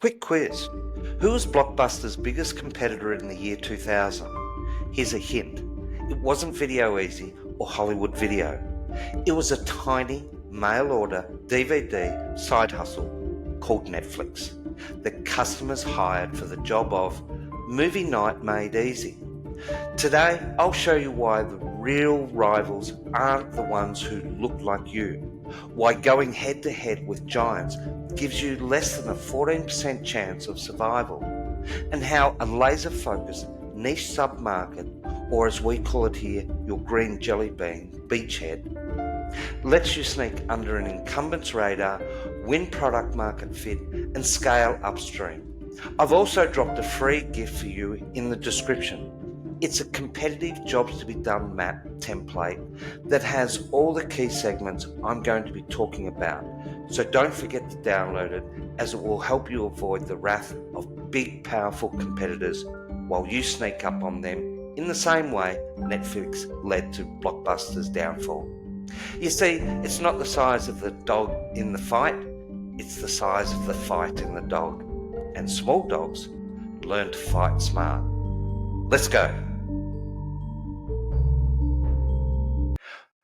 Quick quiz. Who was Blockbuster's biggest competitor in the year 2000? Here's a hint. It wasn't Video Easy or Hollywood Video. It was a tiny mail order DVD side hustle called Netflix that customers hired for the job of movie night made easy. Today, I'll show you why the real rivals aren't the ones who look like you, why going head to head with giants gives you less than a 14% chance of survival, and how a laser focused niche sub-market, or as we call it here, your green jelly bean, beachhead, lets you sneak under an incumbent's radar, win product market fit, and scale upstream. I've also dropped a free gift for you in the description. It's a competitive jobs to be done map template that has all the key segments I'm going to be talking about. So don't forget to download it, as it will help you avoid the wrath of big powerful competitors while you sneak up on them in the same way Netflix led to Blockbuster's downfall. You see, it's not the size of the dog in the fight, it's the size of the fight in the dog. And small dogs learn to fight smart. Let's go.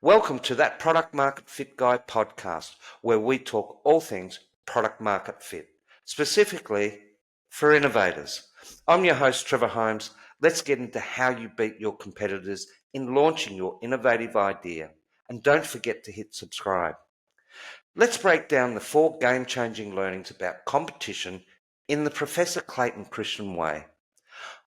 Welcome to That Product Market Fit Guy podcast, where we talk all things product market fit, specifically for innovators. I'm your host, Trevor Holmes. Let's get into how you beat your competitors in launching your innovative idea. And don't forget to hit subscribe. Let's break down the 4 game-changing learnings about competition in the Professor Clayton Christian way.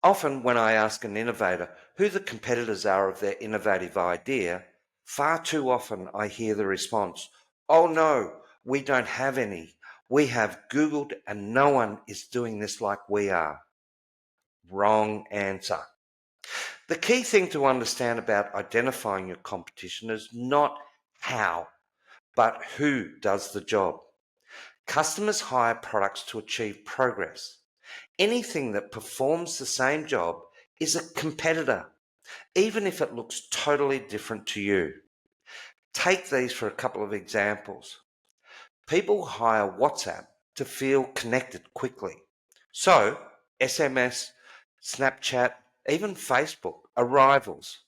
Often when I ask an innovator who the competitors are of their innovative idea, far too often I hear the response, "Oh no, we don't have any. We have Googled and no one is doing this like we are." Wrong answer. The key thing to understand about identifying your competition is not how, but who does the job. Customers hire products to achieve progress. Anything that performs the same job is a competitor, even if it looks totally different to you. Take these for a couple of examples. People hire WhatsApp to feel connected quickly. So, SMS, Snapchat, even Facebook are rivals.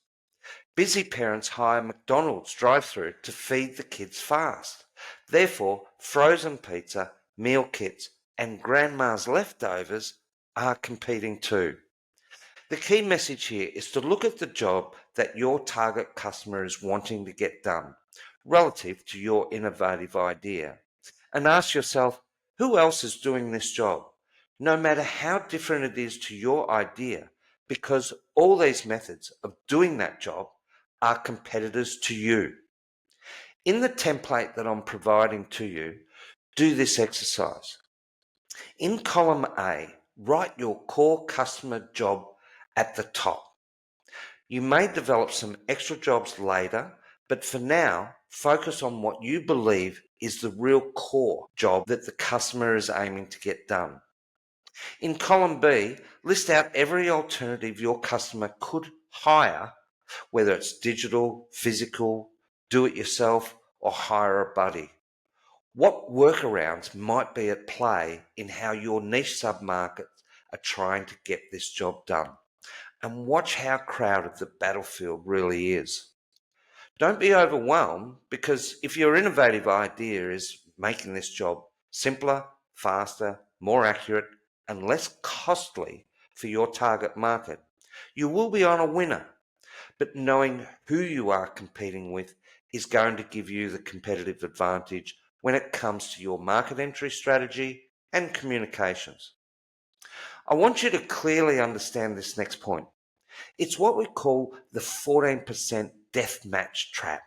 Busy parents hire McDonald's drive-thru to feed the kids fast. Therefore, frozen pizza, meal kits, and grandma's leftovers are competing too. The key message here is to look at the job that your target customer is wanting to get done relative to your innovative idea, and ask yourself, who else is doing this job, no matter how different it is to your idea, because all these methods of doing that job are competitors to you. In the template that I'm providing to you, do this exercise. In column A, write your core customer job at the top. You may develop some extra jobs later, but for now, focus on what you believe is the real core job that the customer is aiming to get done. In column B, list out every alternative your customer could hire, whether it's digital, physical, do it yourself, or hire a buddy. What workarounds might be at play in how your niche submarkets are trying to get this job done? And watch how crowded the battlefield really is. Don't be overwhelmed, because if your innovative idea is making this job simpler, faster, more accurate, and less costly for your target market, you will be on a winner. But knowing who you are competing with is going to give you the competitive advantage when it comes to your market entry strategy and communications. I want you to clearly understand this next point. It's what we call the 14% death match trap.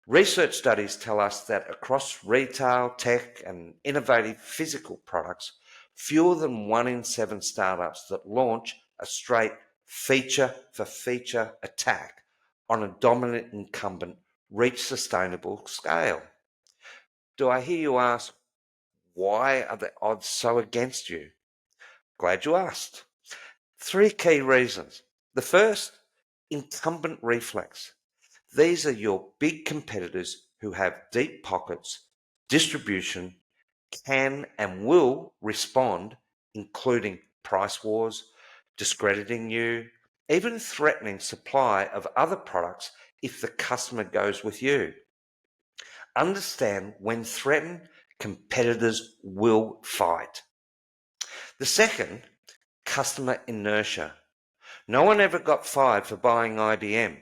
Research studies tell us that across retail, tech, and innovative physical products, fewer than 1 in 7 startups that launch a straight feature for feature attack on a dominant incumbent reach sustainable scale. Do I hear you ask, why are the odds so against you? Glad you asked. 3 key reasons. The first, incumbent reflex. These are your big competitors who have deep pockets, distribution, can and will respond, including price wars, discrediting you, even threatening supply of other products if the customer goes with you. Understand when threatened, competitors will fight. The second, customer inertia. No one ever got fired for buying IBM.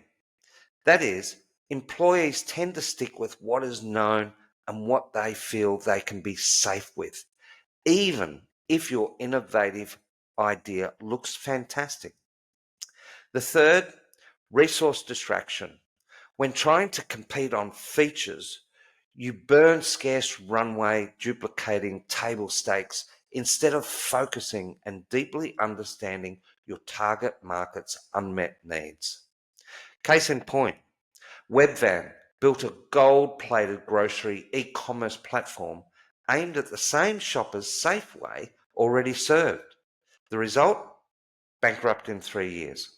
That is, employees tend to stick with what is known and what they feel they can be safe with, even if your innovative idea looks fantastic. The third, resource distraction. When trying to compete on features, you burn scarce runway duplicating table stakes instead of focusing and deeply understanding your target market's unmet needs. Case in point, Webvan built a gold-plated grocery e-commerce platform aimed at the same shoppers Safeway already served. The result? Bankrupt in 3 years.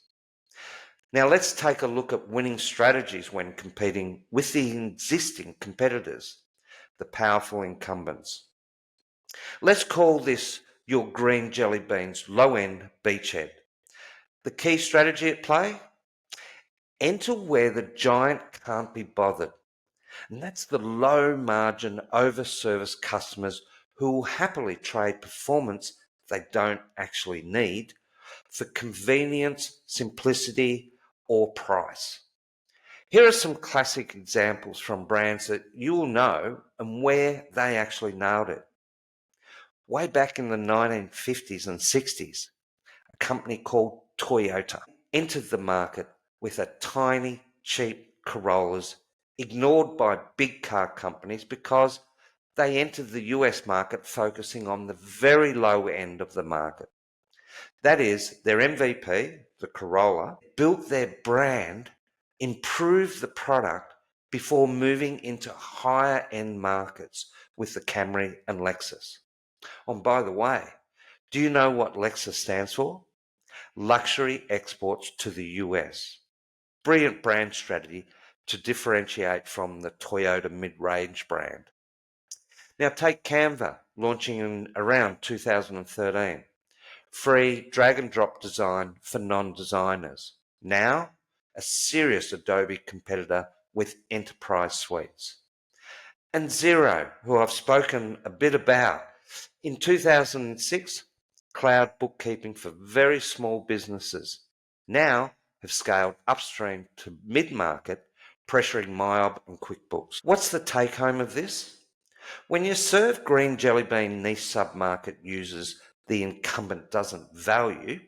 Now let's take a look at winning strategies when competing with the existing competitors, the powerful incumbents. Let's call this your green jelly beans low-end beachhead. The key strategy at play? Enter where the giant can't be bothered. And that's the low margin over-service customers who will happily trade performance they don't actually need for convenience, simplicity, or price. Here are some classic examples from brands that you will know and where they actually nailed it. Way back in the 1950s and 60s, a company called Toyota entered the market with a tiny, cheap Corollas ignored by big car companies because they entered the US market focusing on the very low end of the market. That is, their MVP, the Corolla, built their brand, improved the product before moving into higher end markets with the Camry and Lexus. Oh, by the way, do you know what Lexus stands for? Luxury exports to the US. Brilliant brand strategy to differentiate from the Toyota mid-range brand. Now take Canva, launching in around 2013. Free drag and drop design for non-designers. Now, a serious Adobe competitor with enterprise suites. And Xero, who I've spoken a bit about. In 2006, cloud bookkeeping for very small businesses. Now have scaled upstream to mid-market, pressuring MYOB and QuickBooks. What's the take home of this? When you serve green jelly bean niche submarket users the incumbent doesn't value,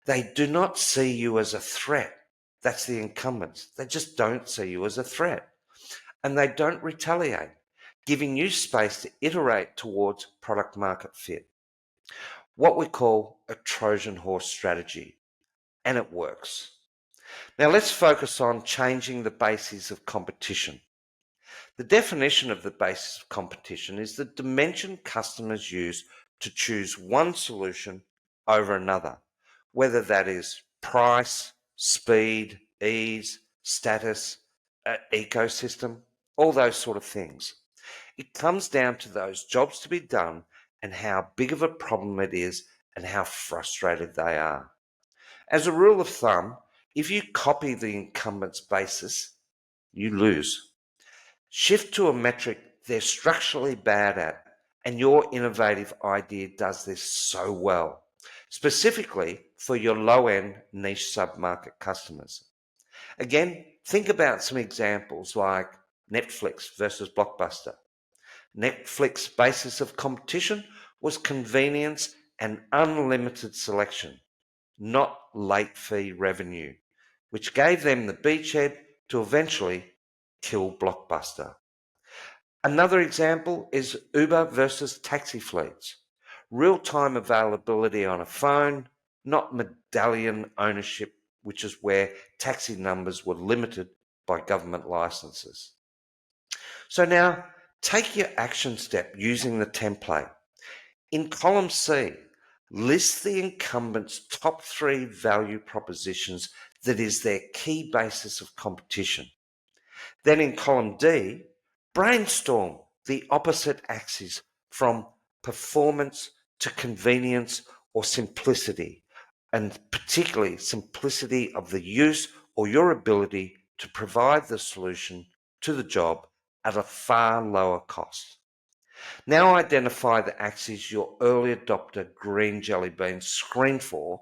they do not see you as a threat. That's the incumbents. They just don't see you as a threat. And they don't retaliate, giving you space to iterate towards product market fit. What we call a Trojan horse strategy. And it works. Now let's focus on changing the basis of competition. The definition of the basis of competition is the dimension customers use to choose one solution over another, whether that is price, speed, ease, status, ecosystem, all those sort of things. It comes down to those jobs to be done and how big of a problem it is and how frustrated they are. As a rule of thumb, if you copy the incumbent's basis, you lose. Shift to a metric they're structurally bad at, and your innovative idea does this so well, specifically for your low-end niche submarket customers. Again, think about some examples like Netflix versus Blockbuster. Netflix's basis of competition was convenience and unlimited selection, not late fee revenue, which gave them the beachhead to eventually kill Blockbuster. Another example is Uber versus taxi fleets. Real-time availability on a phone, not medallion ownership, which is where taxi numbers were limited by government licenses. So now, take your action step using the template. In column C, list the incumbent's top 3 value propositions that is their key basis of competition. Then in column D, brainstorm the opposite axis from performance to convenience or simplicity, and particularly simplicity of the use or your ability to provide the solution to the job at a far lower cost. Now identify the axes your early adopter green jelly beans screen for,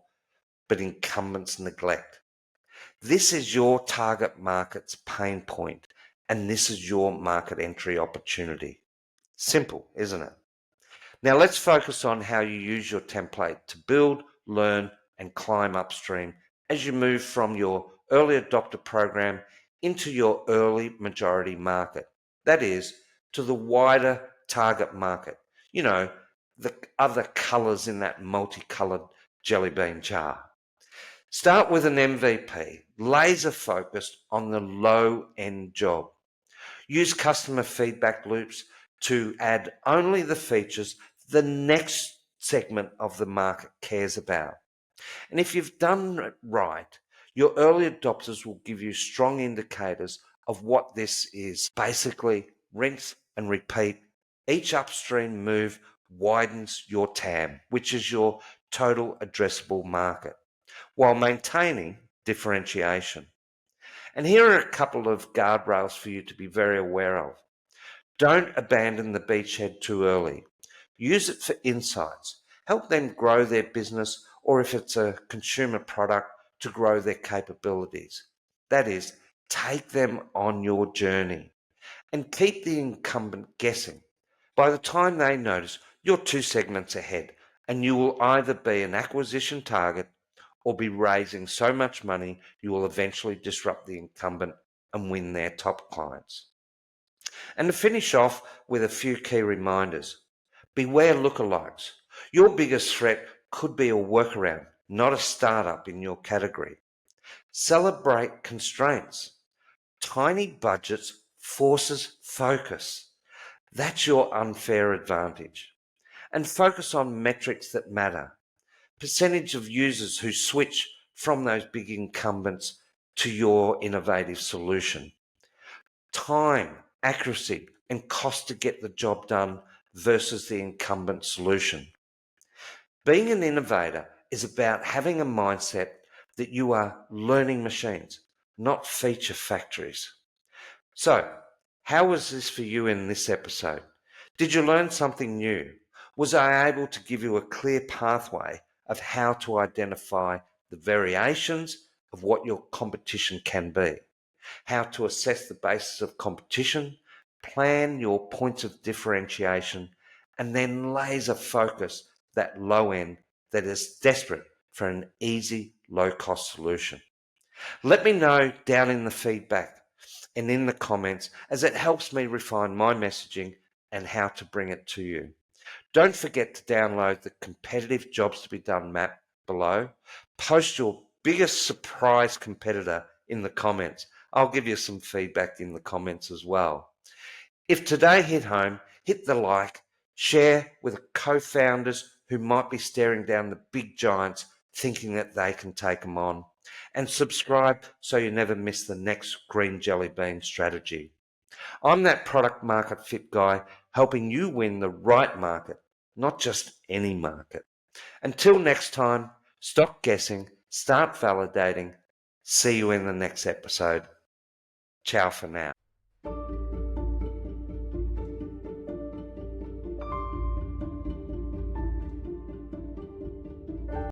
but incumbents neglect. This is your target market's pain point, and this is your market entry opportunity. Simple, isn't it? Now let's focus on how you use your template to build, learn, and climb upstream as you move from your early adopter program into your early majority market. That is, to the wider target market. You know, the other colors in that multicolored jelly bean jar. Start with an MVP, laser focused on the low end job. Use customer feedback loops to add only the features the next segment of the market cares about. And if you've done it right, your early adopters will give you strong indicators of what this is. Basically, rinse and repeat. Each upstream move widens your TAM, which is your total addressable market, while maintaining differentiation. And here are a couple of guardrails for you to be very aware of. Don't abandon the beachhead too early. Use it for insights. Help them grow their business, or if it's a consumer product, to grow their capabilities. That is, take them on your journey and keep the incumbent guessing. By the time they notice, you're 2 segments ahead, and you will either be an acquisition target or be raising so much money you will eventually disrupt the incumbent and win their top clients. And to finish off with a few key reminders. Beware lookalikes. Your biggest threat could be a workaround, not a startup in your category. Celebrate constraints. Tiny budgets forces focus. That's your unfair advantage. And focus on metrics that matter. Percentage of users who switch from those big incumbents to your innovative solution. Time, accuracy, and cost to get the job done versus the incumbent solution. Being an innovator is about having a mindset that you are learning machines, not feature factories. So, how was this for you in this episode? Did you learn something new? Was I able to give you a clear pathway of how to identify the variations of what your competition can be? How to assess the basis of competition, plan your points of differentiation, and then laser focus that low end that is desperate for an easy, low-cost solution. Let me know down in the feedback and in the comments, as it helps me refine my messaging and how to bring it to you. Don't forget to download the competitive jobs to be done map below. Post your biggest surprise competitor in the comments. I'll give you some feedback in the comments as well. If today hit home, hit the like, share with co-founders who might be staring down the big giants thinking that they can take them on, and subscribe so you never miss the next green jelly bean strategy. I'm that product market fit guy helping you win the right market, not just any market. Until next time, stop guessing, start validating. See you in the next episode. Ciao for now.